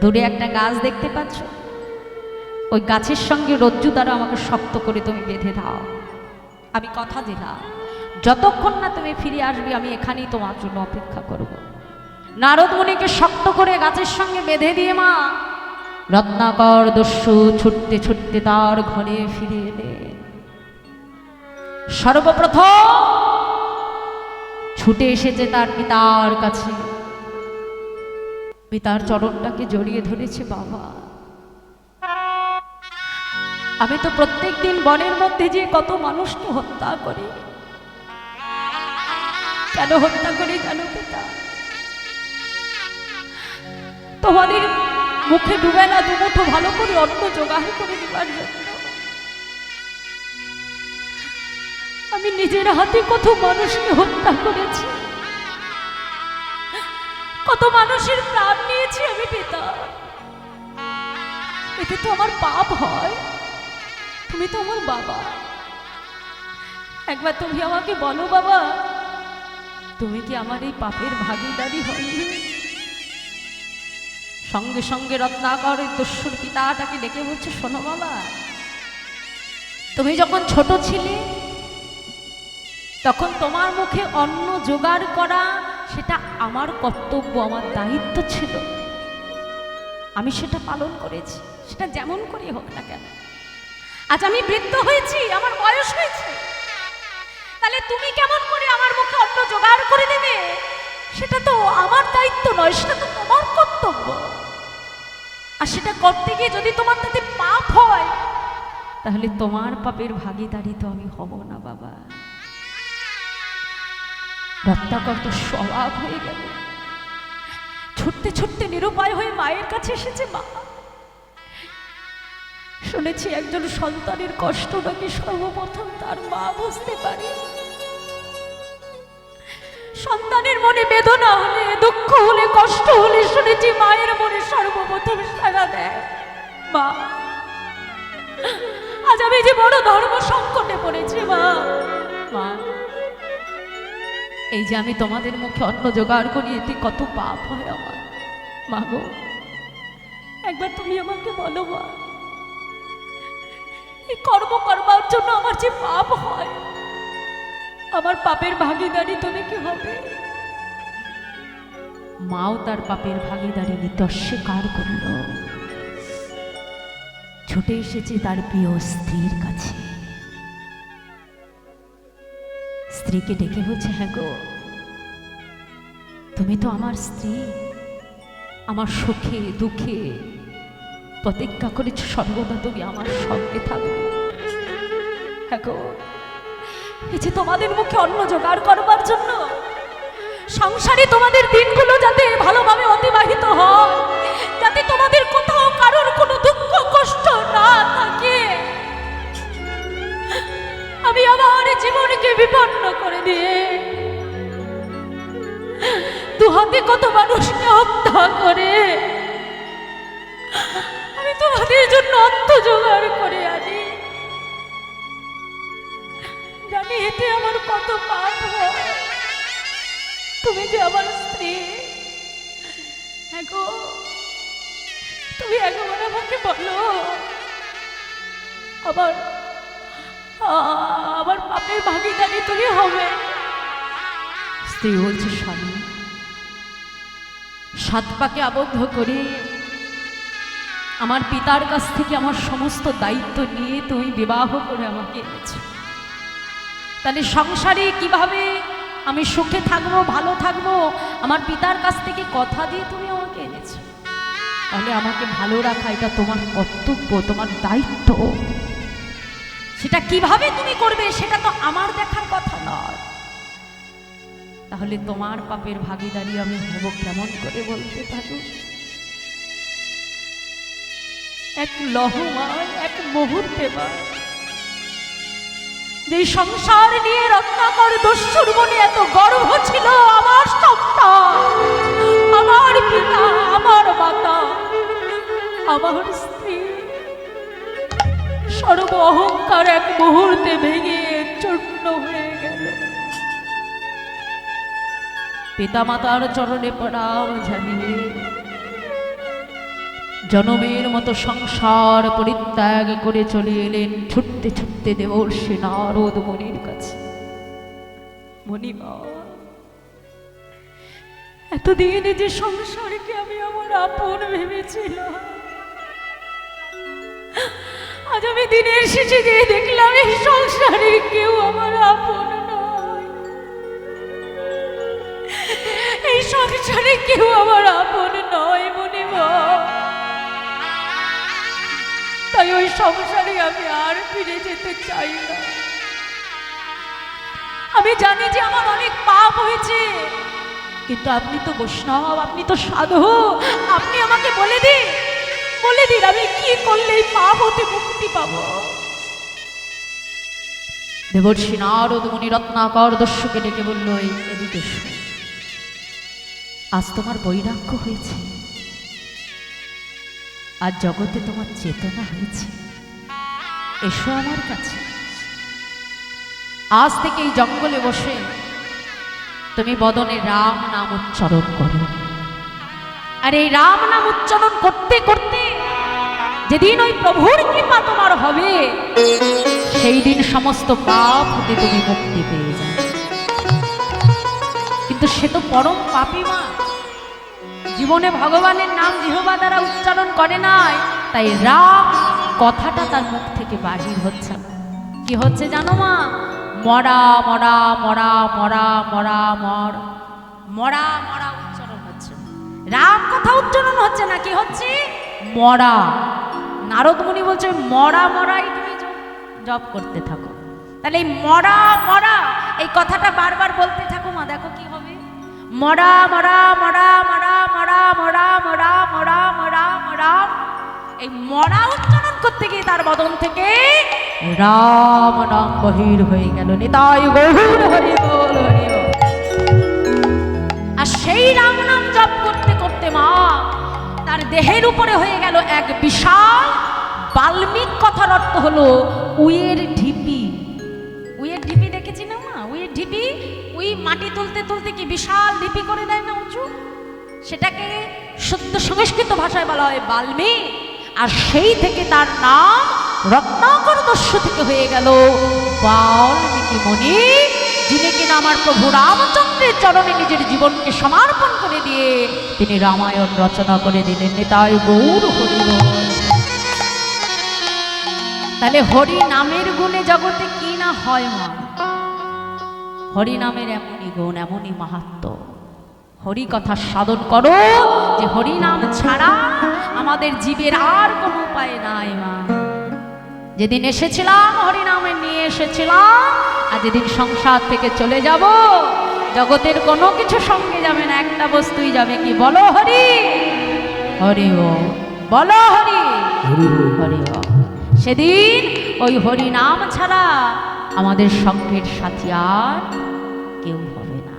দূরে একটা গাছ দেখতে পাচ্ছ, ওই গাছের সঙ্গে রজ্জু দ্বারা আমাকে শক্ত করে তুমি বেঁধে দাও। আমি কথা দিলাম যতক্ষণ না তুমি ফিরে আসবে আমি এখানেই তোমার জন্য অপেক্ষা করব। নারদ মুনিকে শক্ত করে গাছের সঙ্গে বেঁধে দিয়ে মা রত্নাকর দস্যু ছুটতে ছুটতে তার ঘরে ফিরে এলে। সর্বপ্রথম ছুটে এসেছে তার পিতার কাছে, পিতার চরণটাকে জড়িয়ে ধরেছে। বাবা, আমি তো প্রত্যেক দিন বনের মধ্যে যে কত মানুষকে হত্যা করি, কেন হত্যা করি জানো পিতা? তোমাদের মুখে দুবেলা দুমুঠো ভালো করে অন্ন জোগাড় করে দেবার জন্য। আমি নিজের হাতে কত মানুষকে হত্যা করেছি, কত মানুষের প্রাণ নিয়েছি আমি পিতা। এতে তো আমার পাপ হয়? তুমি তো আমার বাবা, একবার তুমি আমাকে বলো বাবা, তুমি কি আমার এই পাপের ভাগীদারি হয়নি? সঙ্গে সঙ্গে রত্নাকরের দস্যুর পিতা তাকে ডেকে বলছে, শোনো বাবা, তুমি যখন ছোট ছিলে তখন তোমার মুখে অন্ন জোগাড় করা সেটা আমার কর্তব্য, আমার দায়িত্ব ছিল, আমি সেটা পালন করেছি, সেটা যেমন করে হোক না কেন। আজ আমি বৃদ্ধ হয়েছি, আমার বয়স হয়েছে, তাহলে তুমি কেমন করে আমার মুখে অন্ন জোগাড় করে দেবে? সেটা তো আমার দায়িত্ব নয়, সেটা তো তোমার কর্তব্য। আর সেটা করতে গিয়ে যদি তোমার তাতে পাপ হয় তাহলে তোমার পাপের ভাগীদারি তো আমি হব না বাবা। রত্নাকর তো স্বভাব হয়ে গেল, ছুটতে ছুটতে নিরুপায় হয়ে মায়ের কাছে এসেছে। মা, শুনেছি একজন সন্তানের কষ্ট নাকি সর্বপ্রথম তার মা বুঝতে পারে। সন্তানের মনে বেদনা হলে, দুঃখ হলে, কষ্ট হলে শুনেছি মায়ের মনে সর্বপ্রথম সাড়া দেয় মা। আজ আমি যে বড় ধর্ম সংকটে পড়েছি মা, মা এই যে আমি তোমাদের মুখে অন্ন জোগাড় করি, এতে কত পাপ হয় আমার। মা গো, একবার তুমি আমাকে বলো মা, এই কর্ম করবার জন্য আমার যে পাপ হয়, আমার পাপের ভাগীদারি তুমি কি হবে? মাও তার পাপের ভাগীদারি নিতে অস্বীকার করল, ছুটে এসেছে তার প্রিয় স্ত্রীর কাছে। স্ত্রীকে ডেকে বলছে, হ্যাঁ গো, তুমি তো আমার স্ত্রী, আমার সুখে দুঃখে প্রতিজ্ঞা করেছ সর্বদা তুমি আমার সঙ্গে থাকবে। হ্যাঁ গো, এই যে তোমাদের মুখে অন্ন জোগাড় করবার জন্য, সংসারে তোমাদের দিনগুলো যাতে ভালোভাবে অতিবাহিত হয়, যাতে তোমাদের কোথাও কারোর কোনো দুঃখ কষ্ট না থাকে, আমি আমার জীবনকে বিপন্ন করে দিয়ে দু হাতে কত মানুষকে হত্যা করে আমি তোমাদের জন্য অর্থ জোগাড় করে আনি, জানি এতে আমার কত পাপ হয়। তুমি যে আমার স্ত্রী, হ্যাঁ গো, তুমি একবার আমাকে বলো আমার পাপের ভাগীদারি তুমি হবে? স্ত্রী বলছে, স্বামী, সাত পাকে আবদ্ধ করে আমার পিতার কাছ থেকে আমার সমস্ত দায়িত্ব নিয়ে তুমি বিবাহ করে আমাকে এনেছ, তাহলে সংসারে কিভাবে আমি সুখে থাকবো, ভালো থাকবো, আমার পিতার কাছ থেকে কথা দিয়ে তুমি আমাকে এনেছ, তাহলে আমাকে ভালো রাখা এটা তোমার কর্তব্য, তোমার দায়িত্ব। সেটা কিভাবে তুমি করবে সেটা তো আমার দেখার কথা নয়। তাহলে তোমার পাপের ভাগীদারি আমি হব কেমন করে বলতে পারো? এক লহমায় এক মুহূর্তে বা যে সংসার নিয়ে রত্নাকর দস্যুর মনে এত গর্ব ছিল, আমার সন্তান, আমার পিতা, আমার মাতা, আমার স্ত্রী, সর্ব অহংকার এক মুহূর্তে ভেঙে চূর্ণ হয়ে গেল। পিতা মাতার চরণে প্রণাম জানিয়ে জনমের মতো সংসার পরিত্যাগ করে চলে এলেন ছুটতে ছুটতে দেবর্ষি নারদ মুনির কাছে। মুনিমা, এতদিন যে সংসারকে আমি আমার আপন ভেবেছিলাম, আজ আমি দিনের শেষে গিয়ে দেখলাম এই সংসারে কেউ আমার আপন নয়, এই সংসারে কেউ আমার আপন নয়। মুনিমা, তাই ওই সংসারে আমি আর ফিরে যেতে চাই না। আমি জানি যে আমার অনেক পাপ হয়েছে, কিন্তু আপনি তো বৈষ্ণব, আপনি তো সাধু, আপনি আমাকে বলে দিন আমি কি করলে এই পাপ হতে মুক্তি পাব। দেবর্ষি নারদ মুনি রত্নাকর দস্যুকে ডেকে বলল, এদিকে এসো, আজ তোমার বৈরাগ্য হয়েছে, আজ জগতে তোমার চেতনা হয়েছে, এসো আমার কাছে। আজ থেকে এই জঙ্গলে বসে তুমি বদনে রাম নাম উচ্চারণ করো। আর এই রাম নাম উচ্চারণ করতে করতে যেদিন ওই প্রভুর কৃপা তোমার হবে, সেই দিন সমস্ত পাপ হতে তুমি মুক্তি পেয়ে যাবে। কিন্তু সে তো পরম পাপী মা, জীবনে ভগবানের নাম জিহ্বা দ্বারা উচ্চারণ করে নাই, তাই রাম কথাটা তার মুখ থেকে বাহির হচ্ছে না। কি হচ্ছে জানো মা? মরা মরা মরা মরা মরা মর মরা মরা উচ্চারণ হচ্ছে, রাম কথা উচ্চারণ হচ্ছে না। কি হচ্ছে? মরা। নারদ মুনি বলছে মরা মরাই তুমি জপ করতে থাকো। তাহলে এই মরা মরা এই কথাটা বারবার বলতে থাকো মা, দেখো কি হবে। মরা মরা মরা মরা মরা মরা মরা মরা মরা মরা, এই মরা উচ্চারণ করতে গিয়ে তার বদন থেকে রাম নাম বহির হয়ে গেল। নিতাই গৌর হরি বল, হরি বল। আর সেই রাম নাম জপ করতে করতে মা তার দেহের উপরে হয়ে গেল এক বিশাল বাল্মিক। কথার অর্থ হলো উইয়ের ঢিপি। উইয়ের ঢিপি দেখেছি না মা? উইয়ের ঢিপি, উই মাটি তুলতে তুলতে কি বিশাল ঢিপি করে দেয় না উঁচু, সেটাকে শুদ্ধ সংস্কৃত ভাষায় বলা হয় বাল্মিক। আর সেই থেকে তার নাম রত্নাকর দস্যু থেকে হয়ে গেল বাল্মীকি মুনি, যিনি কিনা আমার প্রভু রামচন্দ্রের চরণে নিজের জীবনকে সমর্পণ করে দিয়ে তিনি রামায়ণ রচনা করে দিলেন। নিতাই গৌর হরি বল। তাহলে হরি নামের গুণে জগতে কি না হয় মা? হরি নামের এমনই গুণ, এমনই মাহাত্ম্য। হরি কথা সাধন করো, যে হরি নাম ছাড়া আমাদের জীবের আর কোনো উপায় নাই মা। যেদিন এসেছিলাম হরি নামে নিয়ে এসেছিলাম, আর যেদিন সংসার থেকে চলে যাব, জগতের কোনো কিছু সঙ্গে যাবে না, একটা বস্তুই যাবে। কি বলো? হরি হরি ও, বলো হরি হরি ও। সেদিন ওই হরি নাম ছাড়া আমাদের সঙ্গের সাথী আর কেউ হবে না।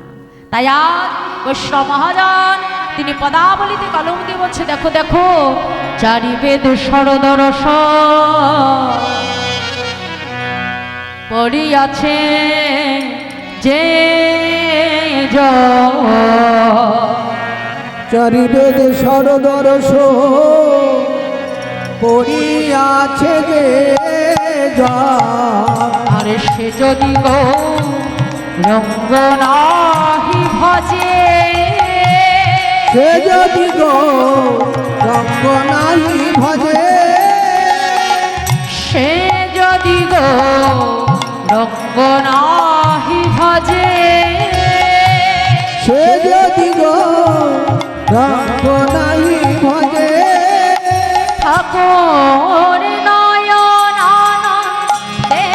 তাই আজ বৈষ্ণব মহাজন তিনি পদাবলিতে কলম দিয়ে বলছে, দেখো দেখো চারি বেদ সরদরস পড়িয়াছে যে চারি বেদ সরদরস পড়িয়াছে যে, আরে সে যদি গো রঙ্গ নাহি ভজে, সে যদি গো রঙ্গ নাহি ভজে, সে যদি গো রঙ্গ নাহি ভজে, সে যদি গো রঙ্গ নাহি ভজে, ঠাকুর নয়ন আনন্দে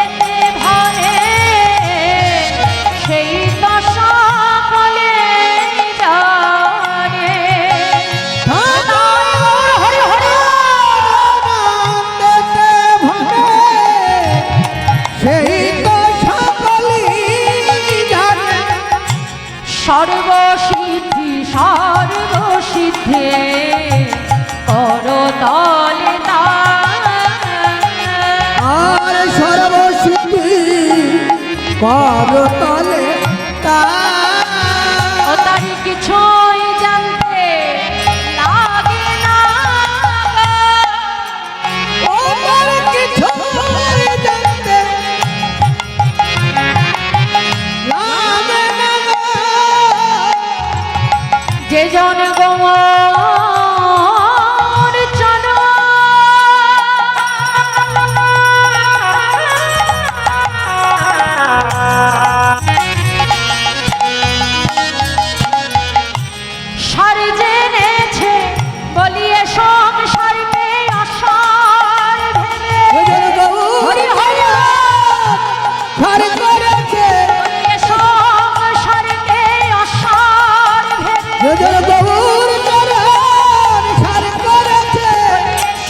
সর্বসিদ্ধে করতলে আর সর্বসিদ্ধি করতলে ও তারি কিছুই জানতে লাগে না ও তার কিছু জানতে লাগে না গো। যে জন গোমর চলো সার জেনেছে বলিয়ে সংসারকে আসার ভেবে হরি হরি হরি করেছে বলিয়ে সংসারকে আসার ভেবে যোজন গৌর করে সারি করেছে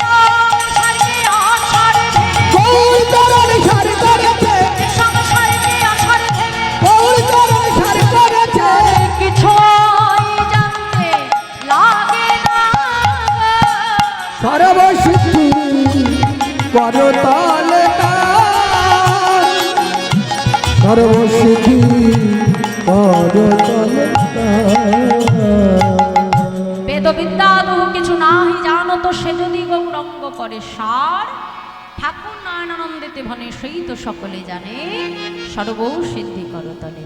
সংসারকে আসার ভেবে গৌর চরণ সারি করেছে সংসারকে আসার ভেবে গৌর চরণ সারি করেছে কিছুই জানতে লাগে না সর্বসিদ্ধি করতলে সর্বসিদ্ধি করতলে বেদবিদ্যা বহু কিছু নাহি জানো তো সে যদি গৌরঙ্গ করে সার ঠাকুর নয়নানন্দিতে ভনে সেই তো সকলে জানে সর্বসিদ্ধি করতলে